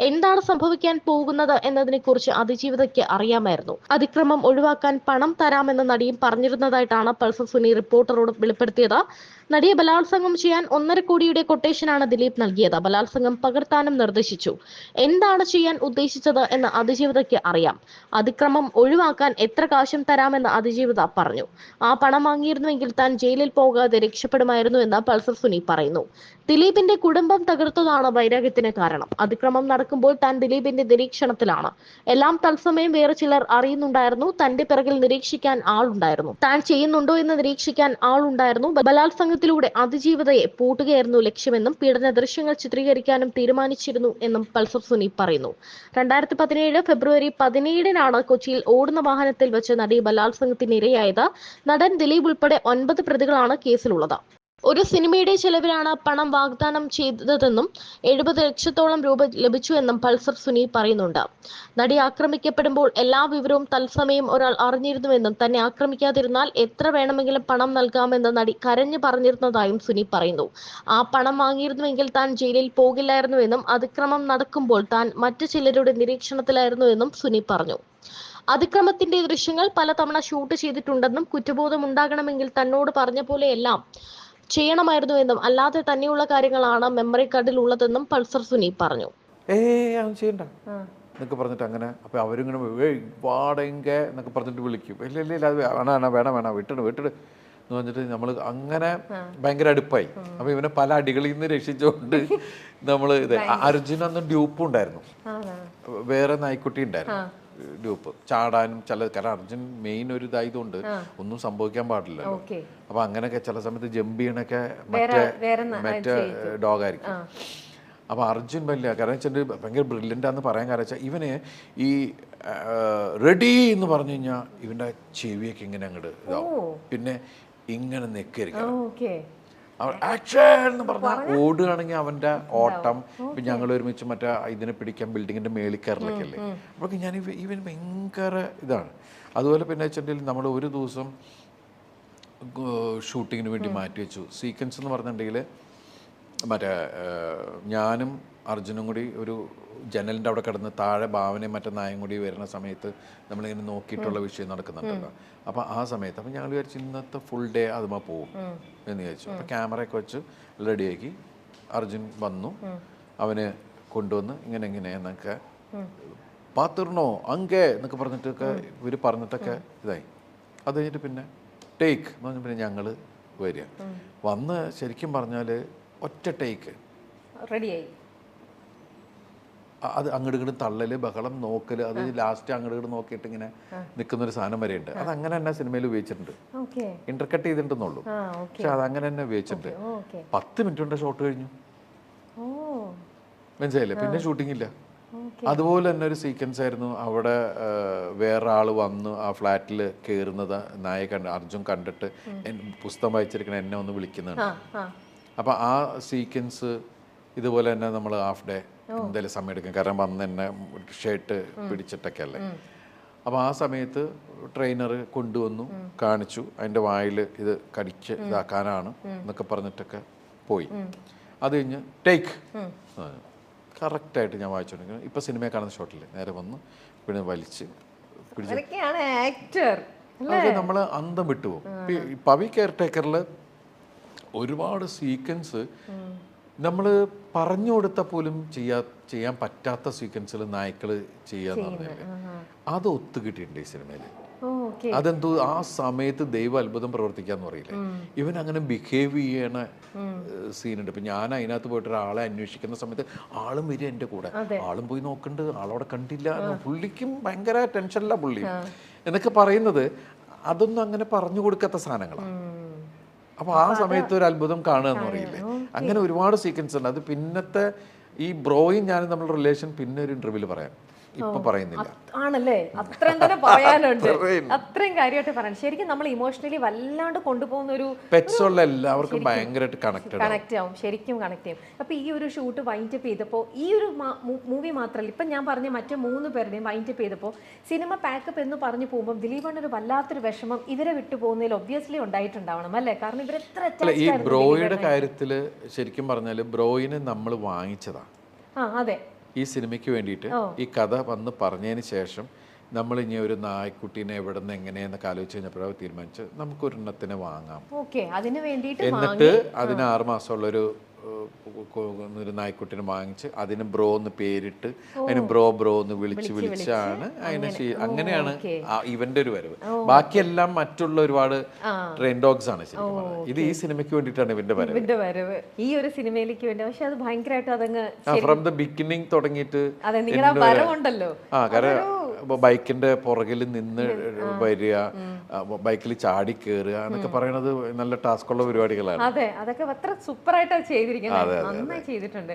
എന്താണ് സംഭവിക്കാൻ പോകുന്നത് എന്നതിനെക്കുറിച്ച് അതിജീവിതയ്ക്ക് അറിയാമായിരുന്നു. അതിക്രമം ഒഴിവാക്കാൻ പണം തരാമെന്ന് നടിയും പറഞ്ഞിരുന്നതായിട്ടാണ് പൾസർ സുനി റിപ്പോർട്ടറോട് വെളിപ്പെടുത്തിയത്. നടിയെ ബലാത്സംഗം ചെയ്യാൻ 1.5 കോടിയുടെ കൊട്ടേഷനാണ് ദിലീപ് നൽകിയത്. ബലാത്സംഗം പകർത്താനും നിർദ്ദേശിച്ചു. എന്താണ് ചെയ്യാൻ ഉദ്ദേശിച്ചത് എന്ന് അതിജീവിതയ്ക്ക് അറിയാം. അതിക്രമം ഒഴിവാക്കാൻ എത്ര കാശും തരാമെന്ന് അതിജീവിത പറഞ്ഞു. ആ പണം വാങ്ങിയിരുന്നുവെങ്കിൽ താൻ ജയിലിൽ പോകാതെ രക്ഷപ്പെടുമായിരുന്നു എന്ന് പൾസർ സുനി പറയുന്നു. ദിലീപിന്റെ കുടുംബം തകർത്തതാണ് വൈരാഗ്യത്തിന് കാരണം. അതിക്രമം നടക്കുമ്പോൾ താൻ ദിലീപിന്റെ നിരീക്ഷണത്തിലാണ്. എല്ലാം തത്സമയം വേറെ ചിലർ അറിയുന്നുണ്ടായിരുന്നു. തന്റെ പിറകിൽ നിരീക്ഷിക്കാൻ ആളുണ്ടായിരുന്നു. താൻ ചെയ്യുന്നുണ്ടോ എന്ന് നിരീക്ഷിക്കാൻ ആളുണ്ടായിരുന്നു. ബലാത്സംഗത്തിലൂടെ അതിജീവിതയെ പൂട്ടുകയായിരുന്നു ലക്ഷ്യമെന്നും പീഡന ദൃശ്യങ്ങൾ ചിത്രീകരിക്കാനും തീരുമാനിച്ചിരുന്നു എന്നും പൾസർ സുനി പറയുന്നു. 2017 ഫെബ്രുവരി 17-നാണ് കൊച്ചിയിൽ ഓടുന്ന വാഹനത്തിൽ വെച്ച് നടി ബലാത്സംഗത്തിനിരയായത്. നടൻ ദിലീപ് ഉൾപ്പെടെ 9 പ്രതികളാണ് കേസിലുള്ളത്. ഒരു സിനിമയുടെ ചെലവിലാണ് പണം വാഗ്ദാനം ചെയ്തതെന്നും 70 ലക്ഷത്തോളം രൂപ ലഭിച്ചുവെന്നും പൾസർ സുനി പറയുന്നുണ്ട്. നടി ആക്രമിക്കപ്പെടുമ്പോൾ എല്ലാ വിവരവും തത്സമയം ഒരാൾ അറിഞ്ഞിരുന്നുവെന്നും തന്നെ ആക്രമിക്കാതിരുന്നാൽ എത്ര വേണമെങ്കിലും പണം നൽകാമെന്ന് നടി കരഞ്ഞു പറഞ്ഞിരുന്നതായും സുനി പറയുന്നു. ആ പണം വാങ്ങിയിരുന്നുവെങ്കിൽ താൻ ജയിലിൽ പോകില്ലായിരുന്നുവെന്നും അതിക്രമം നടക്കുമ്പോൾ താൻ മറ്റു ചിലരുടെ നിരീക്ഷണത്തിലായിരുന്നുവെന്നും സുനി പറഞ്ഞു. അതിക്രമത്തിന്റെ ദൃശ്യങ്ങൾ പലതവണ ഷൂട്ട് ചെയ്തിട്ടുണ്ടെന്നും കുറ്റബോധം ഉണ്ടാകണമെങ്കിൽ തന്നോട് പറഞ്ഞ പോലെയെല്ലാം ചെയ്യണമായിരുന്നുവെന്നും അല്ലാതെ തന്നെയുള്ള കാര്യങ്ങളാണ് മെമ്മറി കാർഡിൽ ഉള്ളതെന്നും പൾസർ സുനി പറഞ്ഞു. അവൻ ചെയ്യണ്ട എന്നൊക്കെ പറഞ്ഞിട്ട് അങ്ങനെ അപ്പോൾ അവരിങ്ങനെ വാടക എന്നൊക്കെ പറഞ്ഞിട്ട് വിളിക്കും. ഇല്ല ഇല്ല ഇല്ല അത് വേണം വിട്ടിട് എന്ന് പറഞ്ഞിട്ട് നമ്മൾ അങ്ങനെ ഭയങ്കര അടുപ്പായി. അപ്പോൾ ഇവനെ പല അടികളിൽ നിന്ന് രക്ഷിച്ചുകൊണ്ട് നമ്മൾ ഇത് അർജുനൊന്നും ഡ്യൂപ്പും ഉണ്ടായിരുന്നു, വേറെ നായ്ക്കുട്ടി ഉണ്ടായിരുന്നു ഡ്യൂപ്പ് ചാടാനും കാരണം അർജുൻ മെയിൻ ഒരു ഇതായതുകൊണ്ട് ഒന്നും സംഭവിക്കാൻ പാടില്ലല്ലോ. അപ്പൊ അങ്ങനെയൊക്കെ ചില സമയത്ത് ജമ്പ് ചെയ്യണൊക്കെ മറ്റേ ഡോഗായിരിക്കും. അപ്പൊ അർജുൻ വലിയ കാരണം വെച്ചാൽ ഭയങ്കര ബ്രില്യൻ്റാന്ന് പറയാൻ കാരണം വെച്ചാൽ ഇവന് ഈ റെഡി എന്ന് പറഞ്ഞു കഴിഞ്ഞാൽ ഇവന്റെ ചെവിയൊക്കെ ഇങ്ങനെ അങ്ങോട്ട് ഇതാവും, പിന്നെ ഇങ്ങനെ നെക്കരിക്കണം. ആക്ഷൻ എന്ന് പറഞ്ഞാൽ ഓടുകയാണെങ്കിൽ അവൻ്റെ ഓട്ടം. ഇപ്പം ഞങ്ങൾ ഒരുമിച്ച് മറ്റേ ഇതിനെ പിടിക്കാൻ ബിൽഡിങ്ങിൻ്റെ മേളിൽ കയറലൊക്കെ അല്ലേ. അപ്പോൾ ഞാൻ ഇവൻ ഭയങ്കര ഇതാണ്. അതുപോലെ പിന്നെ വെച്ചിട്ടുണ്ടെങ്കിൽ നമ്മൾ ഒരു ദിവസം ഷൂട്ടിങ്ങിന് വേണ്ടി മാറ്റി വെച്ചു. സീക്വൻസ് എന്ന് പറഞ്ഞിട്ടുണ്ടെങ്കിൽ മറ്റേ ഞാനും അർജുനും കൂടി ഒരു ജനലിൻ്റെ അവിടെ കിടന്ന് താഴെ ഭാവനയും മറ്റേ നായും കൂടി വരുന്ന സമയത്ത് നമ്മളിങ്ങനെ നോക്കിയിട്ടുള്ള വിഷയം നടക്കുന്നുണ്ടല്ലോ. അപ്പോൾ ആ സമയത്ത് അപ്പം ഞങ്ങൾ വിചാരിച്ചു ഇന്നത്തെ ഫുൾ ഡേ അതുമാ പോവും എന്ന് വിചാരിച്ചു. അപ്പോൾ ക്യാമറയൊക്കെ വെച്ച് റെഡിയാക്കി അർജുൻ വന്നു. അവന് കൊണ്ടുവന്ന് ഇങ്ങനെ എന്നൊക്കെ പാത്തിർണോ അങ്കേ എന്നൊക്കെ പറഞ്ഞിട്ടൊക്കെ ഇവർ പറഞ്ഞിട്ടൊക്കെ ഇതായി. അത് കഴിഞ്ഞിട്ട് പിന്നെ ടേക്ക് എന്ന് പറഞ്ഞാൽ പിന്നെ ഞങ്ങൾ വരിക വന്ന് ശരിക്കും പറഞ്ഞാൽ ഒറ്റ ടേക്ക് റെഡിയായി. അത് അങ്ങോട്ട് ഇങ്ങോട്ട് തള്ളല് ബഹളം നോക്കല്, അത് ലാസ്റ്റ് അങ്ങോട്ട് ഇങ്ങോട്ട് നോക്കിയിട്ട് ഇങ്ങനെ നിൽക്കുന്നൊരു സാധനം വരെ ഉണ്ട്. അത് അങ്ങനെ തന്നെ സിനിമയിൽ ഉപയോഗിച്ചിട്ടുണ്ട്, ഇന്റർകട്ട് ചെയ്തിട്ടുണ്ടെന്നുള്ളൂ. പക്ഷെ അത് അങ്ങനെ തന്നെ ഉപയോഗിച്ചിട്ടുണ്ട്. 10 മിനിറ്റ് കൊണ്ട് ഷോട്ട് കഴിഞ്ഞു, മനസ്സിലായില്ലേ? പിന്നെ ഷൂട്ടിംഗ് ഇല്ല. അതുപോലെ തന്നെ ഒരു സീക്വൻസ് ആയിരുന്നു. അവിടെ വേറെ ആള് വന്ന് ആ ഫ്ലാറ്റിൽ കയറുന്നത് നായ അർജുൻ കണ്ടിട്ട് പുസ്തകം വായിച്ചിരിക്കണ എന്നെ ഒന്ന് വിളിക്കുന്നുണ്ട്. അപ്പം ആ സീക്വൻസ് ഇതുപോലെ തന്നെ നമ്മൾ ഹാഫ് ഡേ എന്തായാലും സമയം എടുക്കും, കാരണം വന്ന് എന്നെ ഷർട്ട് പിടിച്ചിട്ടൊക്കെ അല്ലേ. അപ്പോൾ ആ സമയത്ത് ട്രെയിനർ കൊണ്ടുവന്നു കാണിച്ചു, അതിൻ്റെ വായിൽ ഇത് കടിച്ച് ഇതാക്കാനാണ് എന്നൊക്കെ പറഞ്ഞിട്ടൊക്കെ പോയി. അത് കഴിഞ്ഞ് ടേക്ക് കറക്റ്റായിട്ട് ഞാൻ വായിച്ചുകൊണ്ടിരിക്കുന്നു. ഇപ്പം സിനിമയെ കാണുന്ന ഷോട്ടിൽ നേരെ വന്നു പിന്നെ വലിച്ച് പിടിച്ച് നമ്മൾ അന്തം വിട്ടുപോകും. പവി കെയർ ടേക്കറിൽ ഒരുപാട് സീക്വൻസ് നമ്മൾ പറഞ്ഞു കൊടുത്താൽ പോലും ചെയ്യാൻ പറ്റാത്ത സീക്വൻസിൽ നായ്ക്കൾ ചെയ്യാന്ന് പറഞ്ഞാല് അത് ഒത്തു കിട്ടിയിട്ടുണ്ട് ഈ സിനിമയിൽ. അതെന്തോ ആ സമയത്ത് ദൈവ അത്ഭുതം പ്രവർത്തിക്കാന്ന് പറയില്ലേ, ഇവൻ അങ്ങനെ ബിഹേവ് ചെയ്യണ സീനുണ്ട്. ഇപ്പം ഞാൻ അതിനകത്ത് പോയിട്ട് ഒരാളെ അന്വേഷിക്കുന്ന സമയത്ത് ആളും വരിക എൻ്റെ കൂടെ, ആളും പോയി നോക്കണ്ട്, ആളവിടെ കണ്ടില്ല, പുള്ളിക്കും ഭയങ്കര ടെൻഷനില്ല പുള്ളി എന്നൊക്കെ പറയുന്നത്. അതൊന്നും അങ്ങനെ പറഞ്ഞു കൊടുക്കാത്ത സാധനങ്ങളാണ്. അപ്പോൾ ആ സമയത്ത് ഒരു അത്ഭുതം കാണുക എന്ന് പറയില്ലേ, അങ്ങനെ ഒരുപാട് സീക്വൻസ് ഉണ്ട്. അത് പിന്നത്തെ ഈ ബ്രോയും ഞാനും തമ്മിലുള്ള റിലേഷൻ പിന്നെ ഒരു ഇന്റർവ്യൂവിൽ പറയാം, ഇപ്പൊ പറയുന്നില്ല. ആണല്ലേ, അത്രയും തന്നെ പറയാനുണ്ട്, അത്രയും കാര്യമായിട്ട് പറയാൻ. ശരിക്കും നമ്മൾ ഇമോഷണലി വല്ലാണ്ട് കൊണ്ടുപോകുന്ന ഒരു പെറ്റ്സ് ഉള്ള എല്ലാവർക്കും ഭയങ്കരമായിട്ട് കണക്ട് ആവും, ശരിക്കും കണക്ട് ചെയ്യും. അപ്പൊ ഈ ഒരു ഷൂട്ട് വൈൻഡ് അപ്പ് ചെയ്തപ്പോൾ ഈ ഒരു മൂവി മാത്രമല്ല, ഇപ്പൊ ഞാൻ പറഞ്ഞ മറ്റു 3 പേരുടെയും വൈൻഡ് അപ്പ് ചെയ്തപ്പോൾ സിനിമ പാക്കപ്പ് എന്ന് പറഞ്ഞു പോകുമ്പോൾ ദിലീപിന്റെ ഒരു വല്ലാത്തൊരു വിഷമം ഇവരെ വിട്ടു പോകുന്നതിൽ ഒബ്വിയസ്ലി ഉണ്ടായിട്ടുണ്ടാവണം അല്ലേ? കാരണം ഇവരെത്ര ഈ ബ്രോയുടെ കാര്യത്തില് ശരിക്കും പറഞ്ഞാല് ബ്രോയിനെ നമ്മൾ വാങ്ങിച്ചതാ. അതെ, ഈ സിനിമയ്ക്ക് വേണ്ടിയിട്ട് ഈ കഥ വന്ന് പറഞ്ഞതിന് ശേഷം നമ്മൾ ഇനി ഒരു നായ്ക്കുട്ടീനെ എവിടെ നിന്ന് എങ്ങനെയെന്നൊക്കെ ആലോചിച്ച് കഴിഞ്ഞപ്പോഴാണ് തീരുമാനിച്ച് നമുക്കൊരെണ്ണത്തിനെ വാങ്ങാം. ഓക്കെ, അതിന് വേണ്ടിയിട്ട് എന്നിട്ട് അതിന് 6 മാസമുള്ളൊരു ഒരു നായ്ക്കുട്ടിനെ വാങ്ങിച്ച് അതിന് ബ്രോ എന്ന് പേരിട്ട് അതിന് ബ്രോ എന്ന് വിളിച്ചാണ് അതിനെ അങ്ങനെയാണ് ഇവന്റെ ഒരു വരവ്. ബാക്കിയെല്ലാം മറ്റുള്ള ഒരുപാട് ട്രെയിൻ ഡോഗ്സ് ആണ് ശരിക്കും പറഞ്ഞാൽ. ഇത് ഈ സിനിമയ്ക്ക് വേണ്ടിയിട്ടാണ് ഇവന്റെ വരവ്, ഈ ഒരു സിനിമയിലേക്ക് വേണ്ടി. പക്ഷെ അത് ഭയങ്കരമായിട്ട് അതങ്ങ് ഫ്രം ദ ബിഗിനിങ് തുടങ്ങിയിട്ട് വരവുണ്ടല്ലോ. കാരണം ബൈക്കിന്റെ പുറകിൽ നിന്ന് വരിക, ബൈക്കിൽ ചാടി കയറുക എന്നൊക്കെ പറയണത് നല്ല ടാസ്ക് ഉള്ള പരിപാടികളാണ്. അതെ, അതൊക്കെ അത്ര സൂപ്പറായിട്ടാണ് ചെയ്തിരിക്കുന്നത്, നന്നായി ചെയ്തിട്ടുണ്ട്.